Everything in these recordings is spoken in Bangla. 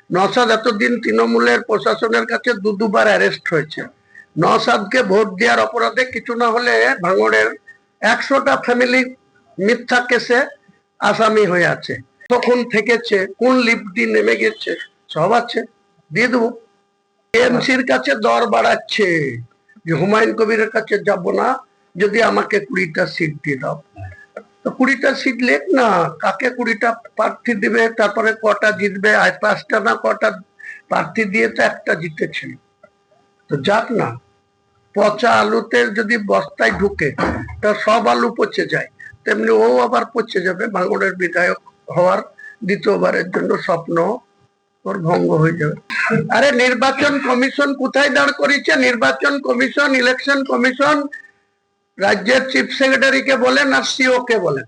নওশাদ এতদিন তৃণমূলের প্রশাসনের কাছে দুবার অ্যারেস্ট হয়েছে। নওশাদকে ভোট দেওয়ার অপরাধে কিছু না হলে ভাঙড়ের 100টা ফ্যামিলি মিথ্যা কেসে আসামি হয়ে আছে। তখন থেকেছে, কোন লিফটি নেমে গেছে, সব আছে, দিয়ে দেবো। এমসির কাছে দর বাড়াচ্ছে যে হুমায়ুন কবিরের কাছে যাব না, যদি আমাকে 20টা সিট দিয়ে দাও। 20টা সিট লেখ না, কাকে 20টা প্রার্থী দিবে, তারপরে কটা জিতবে, 5টা না কটা প্রার্থী দিয়ে তো একটা জিতেছিল। তো যাক না, পচা আলুতে যদি বস্তায় ঢুকে তা সব আলু পচে যায়, তেমনি ও আবার পচে যাবে। ভাঙড়ের বিধায়ক হওয়ার দ্বিতীয়বারের জন্য স্বপ্ন ওর ভঙ্গ হয়ে যাবে। আরে নির্বাচন কমিশন কোথায় দাঁড় করেছে? নির্বাচন কমিশন, ইলেকশন কমিশন রাজ্যের চিফ সেক্রেটারিকে বলেন আর সিও কে বলেন।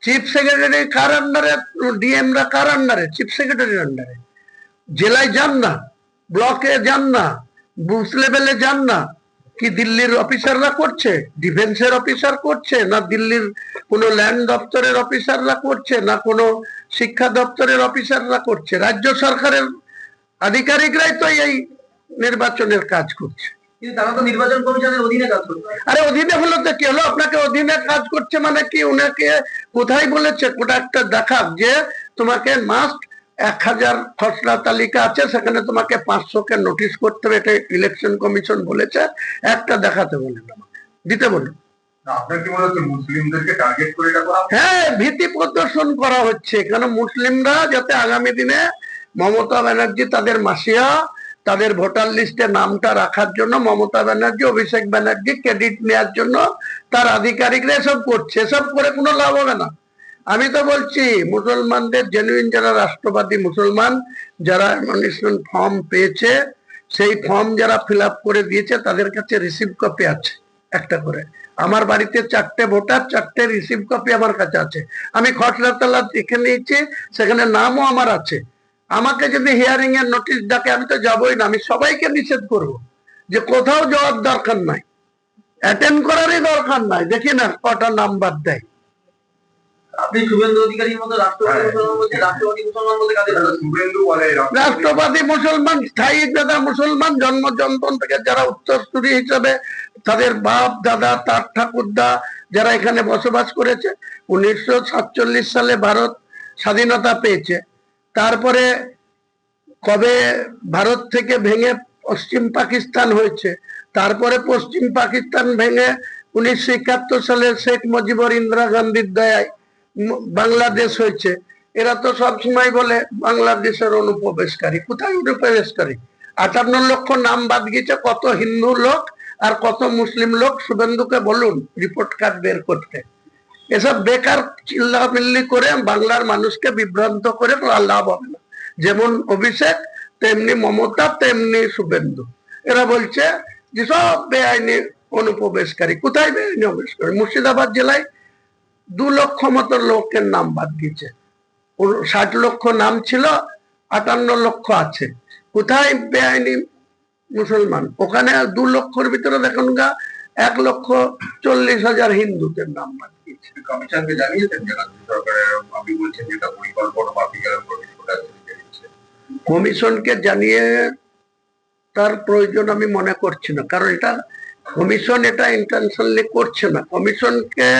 চিফ সেক্রেটারি কার আন্ডারে, ডিএমরা কার আন্ডারে? চিফ সেক্রেটারির আন্ডারে। জেলায় যান না, ব্লকে যান না, বুথ লেভেলে যান না। কি দিল্লির অফিসাররা করছে? ডিফেন্সের অফিসার করছে, না দিল্লির কোনো ল্যান্ড দপ্তরের অফিসাররা করছে, না কোনো শিক্ষা দপ্তরের অফিসাররা করছে? রাজ্য সরকারের আধিকারিকরাই তো এই নির্বাচনের কাজ করছে। তারা তো নির্বাচন কমিশনের অধীনে কাজ করছে। আরে অধীনে হলো তো কি হলো? আপনাকে অধীনে কাজ করছে মানে কি? উনাকে কোথায় বলেছে কোটা একটা দেখাক যে তোমাকে মাস্ট 1000 খসড়া তালিকা আছে, সেখানে তোমাকে 500কে নোটিশ করতে হবে, এটা ইলেকশন কমিশন বলেছে। একটা দেখাতে বলেন, দিতে বলুন। হ্যাঁ, ভীতি প্রদর্শন করা হচ্ছে, কেন মুসলিমরা যাতে আগামী দিনে মমতা ব্যানার্জি তাদের মাসিয়া, তাদের ভোটার লিস্টে নামটা রাখার জন্য মমতা ব্যানার্জি, অভিষেক ব্যানার্জি ক্রেডিট নেওয়ার জন্য তার আধিকারিকরা এসব করছে। এসব করে কোনো লাভ হবে না। আমি তো বলছি মুসলমানদের জেনুইন যারা রাষ্ট্রবাদী মুসলমান, যারা নমিনেশন ফর্ম পেয়েছে, সেই ফর্ম যারা ফিল আপ করে দিয়েছে তাদের কাছে রিসিভ কপি আছে একটা করে। আমার বাড়িতে 4টে ভোটার, 4টে রিসিভ কপি আমার কাছে আছে। আমি খসড়া তালা দেখে নিয়েছি, সেখানে নামও আমার আছে। আমাকে যদি হিয়ারিং এর নোটিশ ডাকে আমি তো যাবোই না। আমি সবাইকে নিষেধ করব যে কোথাও যাওয়ার দরকার নাই, অ্যাটেন্ড করারই দরকার নাই। দেখি না কটা নাম্বার দেয়। আপনি শুভেন্দু অধিকারীর মতো রাষ্ট্রবাদী মুসলমান বলতে কাদের? রাষ্ট্রবাদী মুসলমান, স্থায়ী দাদা মুসলমান, জন্ম জন্ম থেকে যারা উত্তরসূরি হিসাবে তাদের বাপ দাদা, তার ঠাকুরদা যারা এখানে বসবাস করেছে। 1947 সালে ভারত স্বাধীনতা পেয়েছে, তারপরে কবে ভারত থেকে ভেঙে পশ্চিম পাকিস্তান হয়েছে, তারপরে পশ্চিম পাকিস্তান ভেঙে 1971 সালে শেখ মুজিবুর ইন্দিরা গান্ধীর দয়ায় বাংলাদেশ হয়েছে। এরা তো সবসময় বলে বাংলাদেশের অনুপ্রবেশকারী। কোথায় অনুপ্রবেশকারী? 58 লক্ষ নাম বাদ গেছে। কত হিন্দু লোক আর কত মুসলিম লোক? শুভেন্দুকে বলুন রিপোর্ট কার্ড বের করতে। এসব বেকার চিল্লামিল্লি করে বাংলার মানুষকে বিভ্রান্ত করে লাভ হবে না। যেমন অভিষেক, তেমনি মমতা, তেমনি শুভেন্দু। এরা বলছে যে সব বেআইনি অনুপ্রবেশকারী। কোথায় বেআইনি অনুপ্রবেশকারী? মুর্শিদাবাদ জেলায় 2 লক্ষ মতো লোকের নাম বাদ দিয়েছে। 60 লক্ষ নাম ছিল, 58 লক্ষ আছে। কোথায় বেআইনি মুসলমান? ওখানে 2 লক্ষর ভিতরে দেখুন 1,40,000 হিন্দুদের নাম বাদ দিয়েছে। কমিশনকে জানিয়ে তার প্রয়োজন আমি মনে করছি না, কারণ এটা কমিশন এটা ইন্টেনশনালি করছে না। কমিশনকে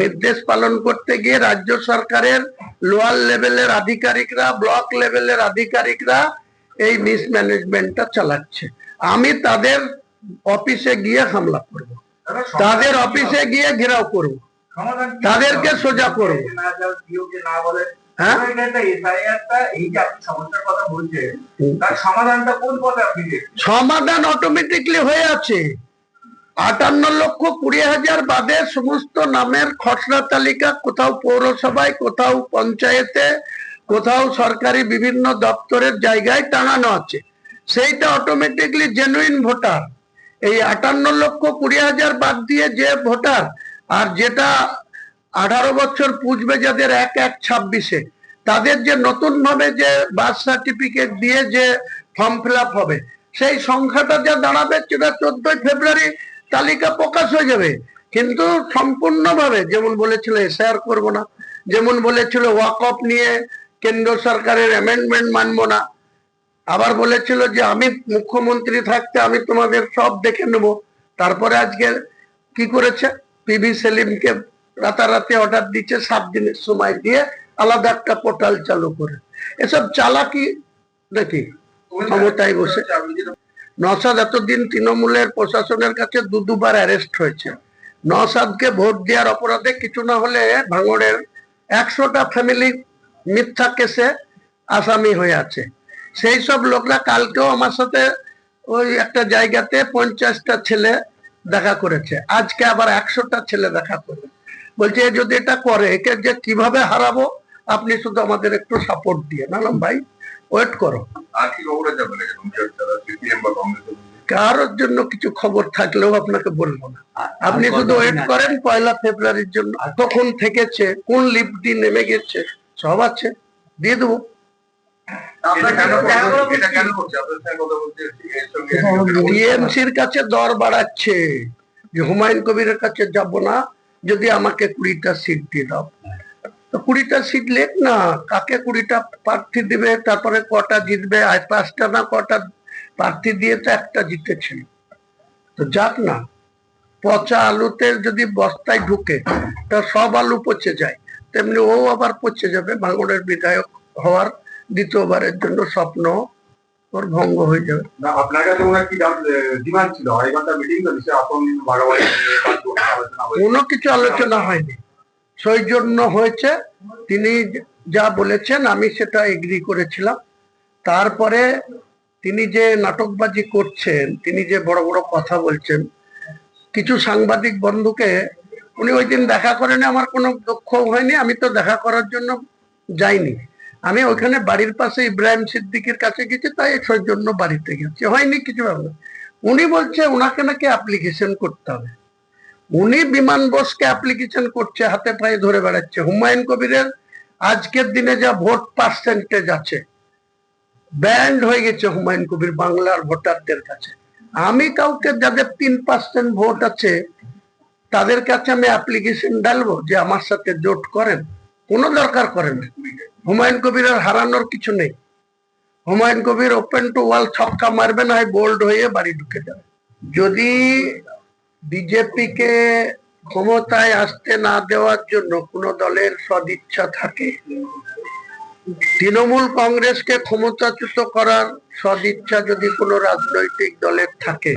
নির্দেশ পালন করতে গিয়ে রাজ্য সরকারের লোয়ার লেভেলের আধিকারিকরা, ব্লক লেভেলের আধিকারিকরা এই মিসম্যানেজমেন্টটা চালাচ্ছে। আমি তাদের অফিসে গিয়ে হামলা করব, তাদের অফিসে গিয়ে ঘেরাও করব, তাদেরকে সোজা করব। সমাধান অটোমেটিকলি হয়ে আছে। 58,20,000 বাদে সমস্ত নামের খসড়া তালিকা কোথাও পৌরসভায়, কোথাও পঞ্চায়েতে, কোথাও সরকারি বিভিন্ন দপ্তরের জায়গায় টাঙানো আছে। সেইটা অটোমেটিকলি জেনুইন ভোটার। এই 58,20,000 বাদ দিয়ে যে ভোটার, আর যেটা 18 বছর পুজবে যাদের 1/1/26-এ, তাদের যে নতুন ভাবে যে বার্থ সার্টিফিকেট দিয়ে যে ফর্ম ফিল আপ হবে, সেই সংখ্যাটা যা দাঁড়াবে সেটা 14 ফেব্রুয়ারি তালিকা প্রকাশ হয়ে যাবে। কিন্তু সম্পূর্ণভাবে যেমন বলেছিল এসআইআর করবো না, যেমন বলেছিল ওয়াকফ নিয়ে কেন্দ্র সরকারের অ্যামেন্ডমেন্ট মানবো না, আবার বলেছিল যে আমি মুখ্যমন্ত্রী থাকতে আমি তোমাদের সব দেখে নেব। তারপরে আজকে কি করেছে, পিভি সেলিমকে রাতারাতি অর্ডার দিচ্ছে 7 দিনের সময় দিয়ে আলাদা একটা পোর্টাল চালু করে। এসব চালাকি নাকি ক্ষমতায় বসে। নওশাদ এতদিন তৃণমূলের প্রশাসনের কাছে দুবার অ্যারেস্ট হয়েছে। নওশাদকে ভোট দেওয়ার অপরাধে কিছু না হলে ভাঙড়ের 100টা ফ্যামিলি মিথ্যা কেসে আসামি হয়ে আছে। সেই সব লোকরা কালকেও আমার সাথে ওই একটা জায়গাতে 50টা ছেলে দেখা করেছে, আজকে আবার 100টা ছেলে দেখা করবে। বলছে যদি এটা করে একে যে কিভাবে হারাবো আপনি শুধু আমাদের একটু সাপোর্ট দিয়ে। নালাম ভাই ওয়েট করো, কারোর জন্য কিছু খবর থাকলেও আপনাকে বলবো না। আপনি শুধু ওয়েট করেন 1 ফেব্রুয়ারির জন্য। কখন থেকেছে, কোন লিফটি নেমে গেছে সব আছে, দিয়ে দেবো। টিএমসির কাছে দর বাড়াচ্ছে যে হুমায়ুন কবিরের কাছে যাব না, যদি আমাকে 20টা সিট দিয়ে দাও। তো 20টা সিট লেখ না, কাকে 20টা প্রার্থী দিবে, তারপরে কটা জিতবে, 5টা না কটা প্রার্থী দিয়ে তো একটা জিতেছিল। তো যাক না, পচা আলুতে যদি বস্তায় ঢুকে তা সব আলু পচে যায়, তেমনি ও আবার পচে যাবে। ভাঙড়ের বিধায়ক হওয়ার দ্বিতীয়বারের জন্য স্বপ্ন ওর ভঙ্গ হয়ে যাবে। আপনার কাছে ওনার কি ডিমান্ড ছিল? কোনো কিছু আলোচনা হয়নি, সৌজন্য হয়েছে। তিনি যা বলেছেন আমি সেটা এগ্রি করেছিলাম। তারপরে তিনি যে নাটকবাজি করছেন, তিনি যে বড় বড় কথা বলছেন, কিছু সাংবাদিক বন্ধুকে উনি ওই দিন দেখা করেন, আমার কোনো দুঃখ হয়নি। আমি তো দেখা করার জন্য যাইনি, আমি ওইখানে বাড়ির পাশে ইব্রাহিম সিদ্দিকের কাছে গেছি, তাই সৌজন্য বাড়িতে গেছি, হয়নি কিছু ব্যাপার। উনি বলছে ওনাকে নাকি অ্যাপ্লিকেশন করতে হবে। উনি বিমান বোসকে অ্যাপ্লিকেশন করছে, হাতে পায়ে ধরে বেড়াচ্ছে। হুমায়ুন কবিরের আজকের দিনে যা ভোট পার্সেন্টেজ আছে, ব্যান্ড হয়ে গেছে হুমায়ুন কবির বাংলার ভোটারদের কাছে। আমি কাউকে যাদের 3% ভোট আছে তাদের কাছে আমি অ্যাপ্লিকেশন ডালবো যে আমার সাথে জোট করেন? কোনো দরকার করেন না। হুমায়ুন কবিরের হারানোর কিছু নেই। Humayun Kabir open to all ছক্কা মারবে, না বোল্ড হয়ে বাড়ি ঢুকে যাবে। যদি বিজেপিকে ক্ষমতায় আসতে না দেওয়ার জন্য কোন দলের সদিচ্ছা থাকে, তৃণমূল কংগ্রেসকে ক্ষমতাচ্যুত করার সদিচ্ছা যদি কোনো রাজনৈতিক দলের থাকে,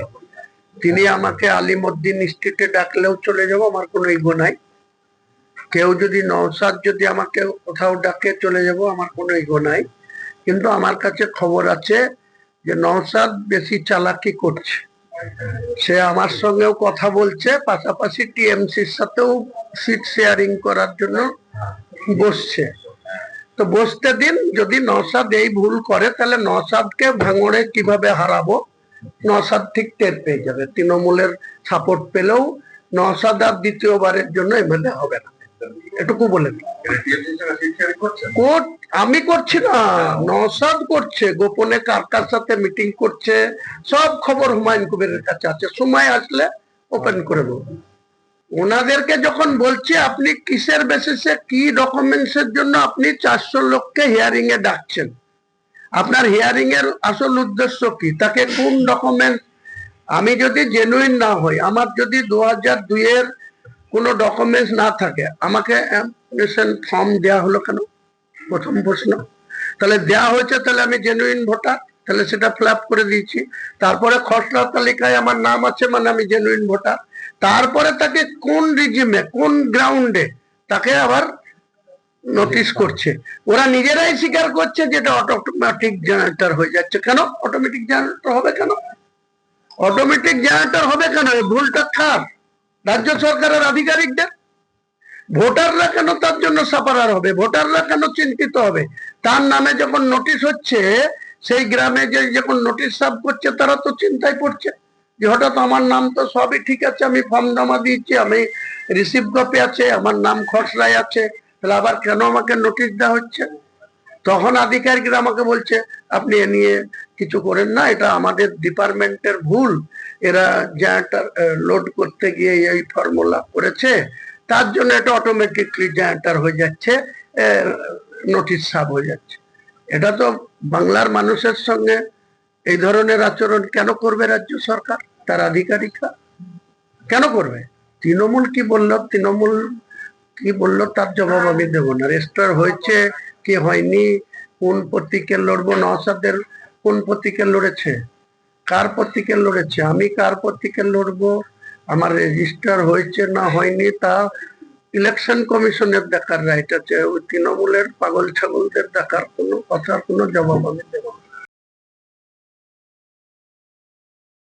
তিনি আমাকে আলিমউদ্দিন স্ট্রিটে ডাকলেও চলে যাব, আমার কোনো ইগো নাই। কেউ যদি নওশাদ যদি আমাকে কোথাও ডাকে চলে যাব, আমার কোনো ইগো নাই। কিন্তু আমার কাছে খবর আছে যে নওশাদ বেশি চালাকি করছে। সে আমার সঙ্গেও কথা বলছে, পাশাপাশি টিএমসির সাথেও সিট শেয়ারিং করার জন্য বসছে। তো বসতে দিন, যদি নওশাদ এই ভুল করে তাহলে নওশাদকে ভাঙড়ে কিভাবে হারাবো নওশাদ ঠিক টের পেয়ে যাবে। তৃণমূলের সাপোর্ট পেলেও নওশাদ আর দ্বিতীয়বারের জন্য এমএলএ হবে না, এটুকু বলে দিই। কোর্ট আমি করছি না, নওশাদ করছে, গোপনে কার কার সাথে মিটিং করছে সব খবর হুমায়ুন কবিরের কাছে আছে। সময় আসলে ওপেন করে দেবো। ওনাদেরকে যখন বলছি আপনি কিসের বেসিসে কি ডকুমেন্টস এর জন্য আপনি 400 লোককে হিয়ারিং এ ডাকছেন, আপনার হিয়ারিং এর আসল উদ্দেশ্য কি, তাকে কোন ডকুমেন্ট। আমি যদি জেনুইন না হই, আমার যদি 2002 এর কোনো ডকুমেন্টস না থাকে, আমাকে অ্যাপ্লিকেশন ফর্ম দেওয়া হলো কেন? প্রথম প্রশ্ন। তাহলে দেওয়া হয়েছে, তাহলে আমি জেনুইন ভোটার, তাহলে সেটা ফিল আপ করে দিয়েছি। তারপরে খসড়া তালিকায় আমার নাম আছে, মানে আমি জেনুইন ভোটার। তারপরে তাকে কোন রিজিমে কোন গ্রাউন্ডে তাকে আবার নোটিশ করছে, ওরা নিজেরাই স্বীকার করছে যেটা অটোমেটিক জেনারেটর হয়ে যাচ্ছে। কেন অটোমেটিক জেনারেটর হবে? কেন অটোমেটিক জেনারেটর হবে কেন? ভুলটা কার? রাজ্য সরকারের আধিকারিকদের। ভোটাররা কেন তার জন্য সাফারার হবে? ভোটাররা কেন চিন্তিত হবে? তার নামে যখন নোটিশ হচ্ছে, সেই গ্রামে যে যখন নোটিশ সার্ভ করছে তারা তো চিন্তায় পড়ছে যে হঠাৎ আমার নাম তো সবই ঠিক আছে, আমি ফর্ম জমা দিয়েছি, আমি রিসিভ কপি আছে, আমার নাম খসড়ায় আছে, তাহলে আবার কেন আমাকে নোটিশ দেওয়া হচ্ছে? তখন আধিকারিকরা আমাকে বলছে আপনি এ নিয়ে কিছু করেন না, এটা আমাদের ডিপার্টমেন্টের ভুল, এরা জেনারেটর লোড করতে গিয়ে এই ফর্মুলা করেছে, তার জন্য এটা অটোমেটিকলি জেনারেটর হয়ে যাচ্ছে, নোটিশ সার্ভ হয়ে যাচ্ছে। এটা তো বাংলার মানুষের সঙ্গে এই ধরনের আচরণ কেন করবে রাজ্য সরকার, তার আধিকারিকরা কেন করবে? তৃণমূল কি বললো তার জবাব আমি দেবো না। রেজিস্টার হয়েছে কি হয়নি, কোন প্রতীকে লড়বো, নওশাদের কোন প্রতীকে লড়েছে, কার প্রতীকে লড়েছে, আমি কার প্রতীকে লড়বো, আমার রেজিস্টার হয়েছে না হয়নি তা ইলেকশন কমিশনের দেখার রাইট আছে। ওই তৃণমূলের পাগল ছাগলদের দেখার কোনো কথার কোনো জবাব আমি দেবো না।